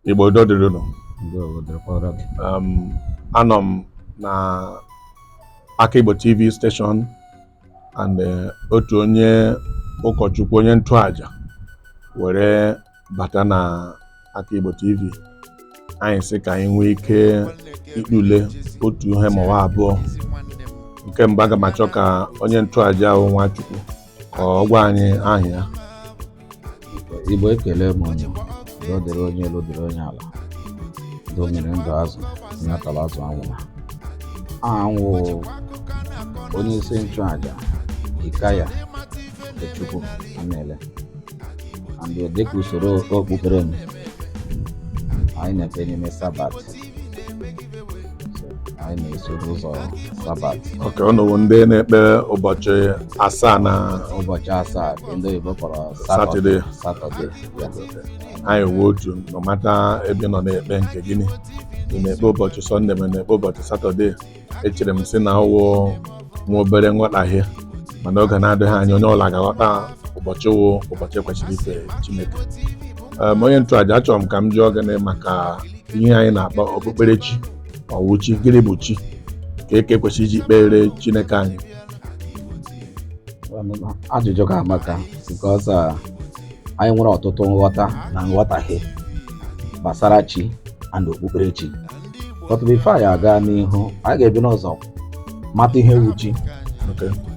Igbo dodoro anọ m na Aka Igbo TV station and otu onye ụkọchukwu onye ntụaja were bata na Aka Igbo TV anyị sị ka anyị nwee ike ikpule otu ihe ma ọ abụọ. Nke mbụ aga m achọ ka onye ntụaja ahụ Nwachukwu ka ọ gwa anyị aha ya. Igbo ekele m unu, dịrị onye elu dịrị onye ala, domere ndụ azụ nyatala azụ anwụla. Anwụ onye isi nchụaja Ikaya Chukwu Anele, and dịka usoro okpukpere m, anyị na-ekpe n'ime Sabat, anyị na-esoro ụzọ Sabat. Ok, ọ nọwo ndị na-ekpe ụbọchị asaa na ụbọchị asaa ndị Igbo kpọrọ Satọde. Anyị wee otu nọmata ebe nọ na-ekpe nke gịnị, ị na-ekpe ụbọchị Sọnde ma na-ekpe ụbọchị Satọde. Echere m sị na ọwụ nwa obere nghọtahie, mana oge na-adịghị anya onye ọbụla ga-aghọta ụbọchị wụ ụbọchị ekwesịrị ife Chineke. Onye ntụaja, achọrọ m ka m jụọ gịnị maka ihe anyị na-akpọ okpukperechi ọwụchi. Gịnị bụ chi ka eke kwesịrị iji kpere Chineke anyị? Ajụjụ ka amaka, because anyị nwere ọtụtụ nghọta na nghọtahie gbasara chi and okpukperechi. But before anyị aga n'ihu, anyị ga-ebi n'ụzọ mata ihe wu chi,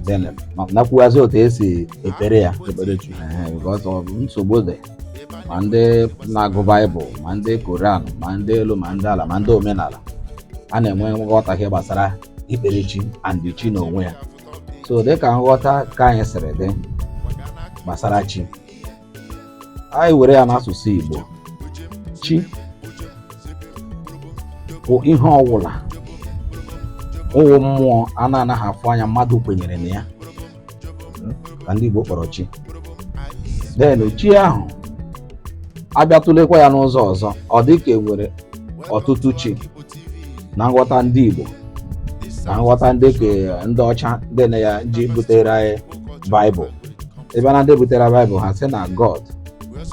then nakwuazi otu esi ekpere ya. Because nsogbu dị ma ndị na-agụ Baịbụl, ma ndị Koran, ma ndị elu, ma ndị ala, ma ndị omenala, a na-enwe nghọtahie gbasara ikpere chi and chi n'onwe ya. So dịka nghọta ka anyị siri dị gbasara chi, anyị were ya n'asụsụ Igbo, chi bụ ihe ọwụla ụwụ mmụọ a na-anaghị afụ anya mmadụ kwenyere na ya ka ndị Igbo kpọrọ chi. Then chi ahụ abịatụlekwa ya n'ụzọ ọzọ, ọ dịka enwere ọtụtụ chi na nghọta ndị Igbo na nghọta ndị ọcha ndị na ya ji butere anyị Baịbụl. Ebe na ndị butere Baịbụl ha sị na God,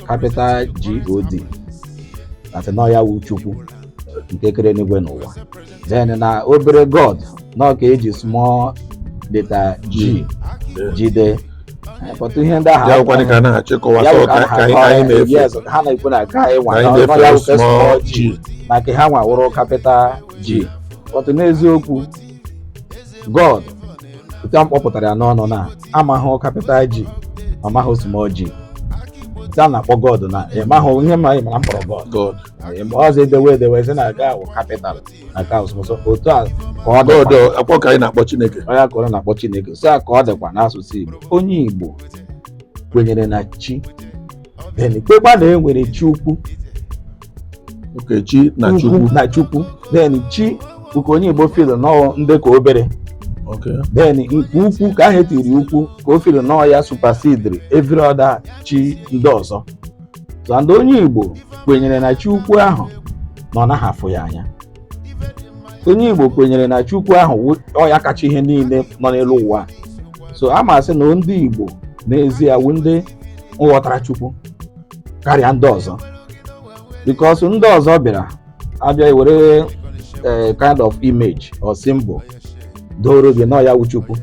capital God, na nọ ya wu Chukwu nke kere n'igwe n'ụwa. Then na obere God nọ ka eji small letter G jide. Pọtụ ihe ndị ahụ ha na-ekwu na ka anyị nwa ya wụ small G na nke ha nwa wụrụ capital G. Pọtụ n'eziokwu God ụta m kpọpụtara ya n'ọnụ na amahụ capital G, ọmahụ small G. A na-akpọ God na ịmahụ ihe ma ịmara mkpọrọ God. Ọzọ edewe sị na aga wụ capital na ka ọsọsọ otu a ka ọ dị akpọ ka anyị na-akpọ Chineke. Onye ka ọ na-akpọ Chineke. So ka ọ dịkwa n'asụsụ Igbo. Onye Igbo kwenyere na chi, then kpekwa na enwere chi ukwu. Okay, chi na Chukwu. Then chi nke onye Igbo feel nọ ndị ka obere. Okay. Then nke ukwu ka ahụ etiri ukwu ka o feel nọ ya supersede every other chi ndị ọzọ. So ndị onye Igbo kwenyere na chi ukwu ahụ na ọ naghị afụ ya anya. Onye Igbo kwenyere na chi ukwu ahụ ọ ya kacha ihe niile nọ n'elu ụwa. So a ma sị na ndị Igbo n'ezie wụ ndị nghọtara Chukwu karịa ndị ọzọ, because ndị ọzọ bịara abịa were kind of image or symbol doro gị nọ ya wụ Chukwu.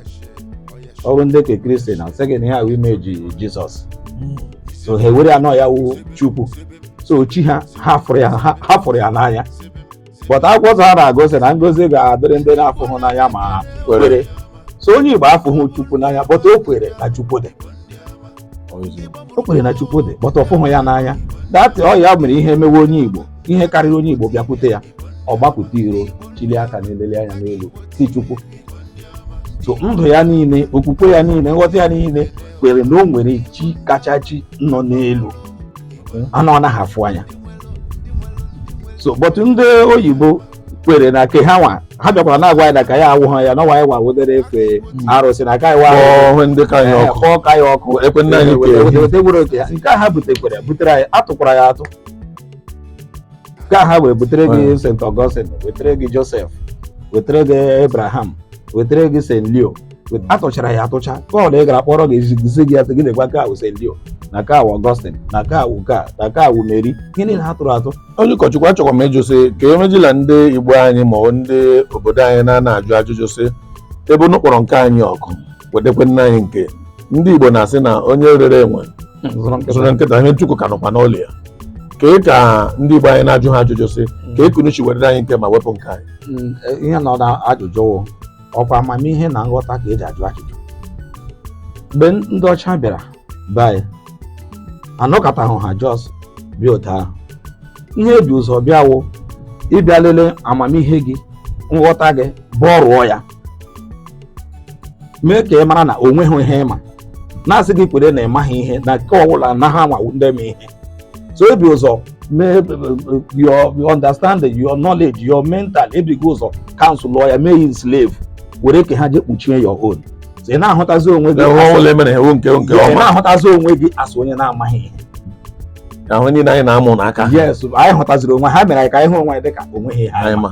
Ọrụ ndị ke Kristian na sị gị na ihe ahụ image Jizọs, so ha were ya nọ ya wụ Chukwu. So chi ha fụrụ ya n'anya. But akwụkwọ nsọ ha na-agọzi na ngozi ga-adịrị ndị na-afụhụ n'anya ma kwere. So onye Igbo afụhụ Chukwu n'anya, but o kwere na Chukwu dị. O kwere na Chukwu dị, but ọ fụhụ ya n'anya. Ọ ya mere ihe mewe onye Igbo, ihe karịrị onye Igbo bịakwute ya, ọ gbapụta iro, chili aka na-elele anya n'elu si Chukwu. So ndụ ya niile, okwukwe ya niile, nghọta ya niile kwere na o nwere chi kacha chi nọ n'elu, anọ anaghị afụ anya. So but ndị oyibo kwere na ke ha bịakwara na-agwa ya na ka ya awụghọ ya na nwa ya wudere efe arụsị na ka ya ndị ka ya ọkụ ekwe nna anyị were oke ya. Nke ha butere anyị atụkwara ya atụ. Nke ha wee butere gị St. Augustine, wetere gị Joseph, wetere gị Abraham, wetere gị St. Leo, atụchara ya atụcha. Pọl ị gara kpọrọ gị ezi gị ya gị na-egwa ka ahụ St. Leo. na nke a wụ Augustine, na nke a wụ nke a, na nke a wụ Mary. Ihe niile ha tụrụ atụ. Onye ụkọchukwu achọkwa m ịjụ sị ka emejila ndị Igbo anyị ma ọ ndị obodo anyị na-ajụ ajụjụ sị ebe unu kpọrọ nke anyị ọkụ wedekwe nna anyị nke ndị Igbo na-asị na onye rere enwe zụrụ nkịta ihe Chukwu ka nọkwa n'ụlọ ya. Kee ka ndị Igbo anyị na-ajụ ha ajụjụ sị ka ekunuchi wedere anyị nke ma wepụ nke anyị. Ihe nọ na ajụjụ ọkwa amamihe na nghọta ka eji ajụ ajụjụ. Mgbe ndị ọcha bịara be anyị anọkọtahụ ha jos bịa otu ahụ, ihe ebi ụzọ bịawo ịbịa lelee amamihe gị, nghọta gị, bọrụọ ya, mee ka ị mara na o nweghị ihe ịma, na-asị gị kwere na ịmaghị ihe na nke ọbụla na ha nwawu ndị eme ihe. So ebi ụzọ mee your understanding, your knowledge, your mental, ebighị ụzọ kansụl lụọ ya, mee ya slave, were ka ha je kpuchie your own. So ị na-ahụtazi onwe gị, ị na-ahụtazi onwe gị asị onye na-amaghị ihe. Ahụ niile anyị na-amụ n'aka. Yes, anyị hụtaziri onwe ha, mere anyị ka anyị hụ onwe anyị dịka onweghị ha ma.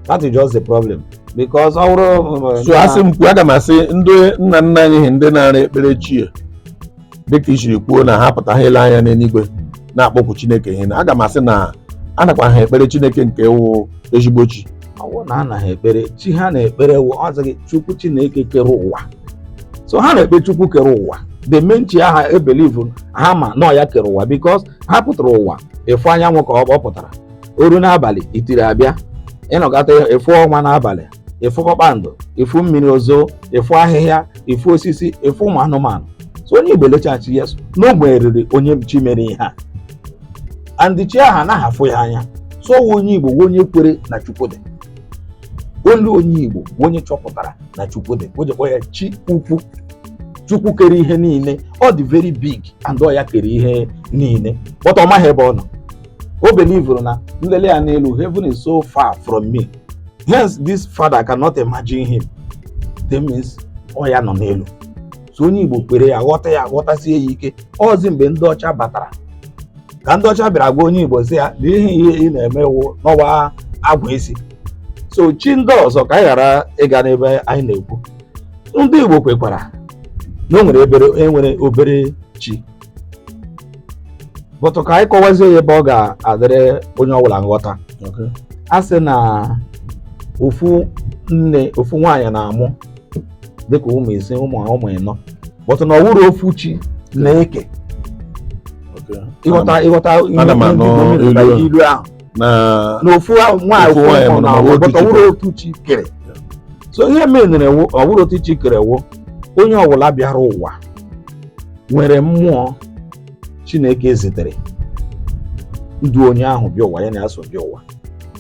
That is just the problem. Because ọ bụrụ so asị m kwuo, aga m asị ndị nna nna anyị ndị na-ara ekpere chi dịka isiri kwuo na ha pụtaghịla anya n'eluigwe na-akpọkwu Chineke ihe, na aga m asị na a nakwa ha ekpere Chineke nke wụ ezigbo chi. Ọwụ na anaghị ekpere chi, ha na-ekpere wụ ọzọghị Chukwu Chineke kere ụwa. So ha na-ekpe Chukwu kere ụwa. The main chi aha ebelivu ha ma nọ ya kere ụwa, because ha pụtara ụwa efu anyanwụ ka ọ pụtara, oru n'abalị itiri abịa, ịnọkọta efu ọnwa n'abalị, efu kpakpando, efu mmiri ozo, efu ahịhịa, efu osisi, efu ụmụ anụmanụ. So onye Igbo lechachi yes n'ogbe eriri onye chi mere ihe a, and chi aha anaghị afụ ya anya. So onye Igbo onye kwere na Chukwu dị, olu onye Igbo onye chọpụtara na Chukwu dị, o ji kpọ ya chi ukwu. Chukwu kere ihe niile, ọ dị very big, and ọ ya kere ihe niile, but ọ maghị ebe ọ nọ. O belivuru na nlele ya n'elu, heaven is so far from me, hence this father cannot imagine him. That means ọ ya nọ n'elu. So onye Igbo kwere ya, ghọta ya, ghọtasie ya ike. Ọzi mgbe ndị ọcha batara ka ndị ọcha bịara gwa onye Igbo sị ya na ihe ị na-emewo n'ọwa agwa isi. So chi ndị ọzọ ka anyị ghara ịga n'ebe anyị na-ekwu, ndị Igbo kwekwara na enwere obere chi, bụtụ ka anyị kọwazie ya ebe ọ ga-adịrị onye ọbụla nghọta. A sị na ofu nwaanyị na-amụ dịka ụmụ ise, ụmụ ịnọ, bụtụ na ọ wụrụ ofu chi na-eke. Ịghọta ilu ahụ na ofu nwaanyị bụtụ ọ wụrụ otu chi kere. So ihe menere ọ wụrụ otu chi kere wụ onye ọbụla bịara ụwa nwere mmụọ Chineke zitere ndụ onye ahụ bịa ụwa, ya na-aso bịa ụwa.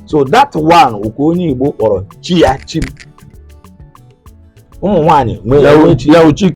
So that one ụka onye Igbo kpọrọ chi ya chi. Ụmụ nwaanyị nwere chi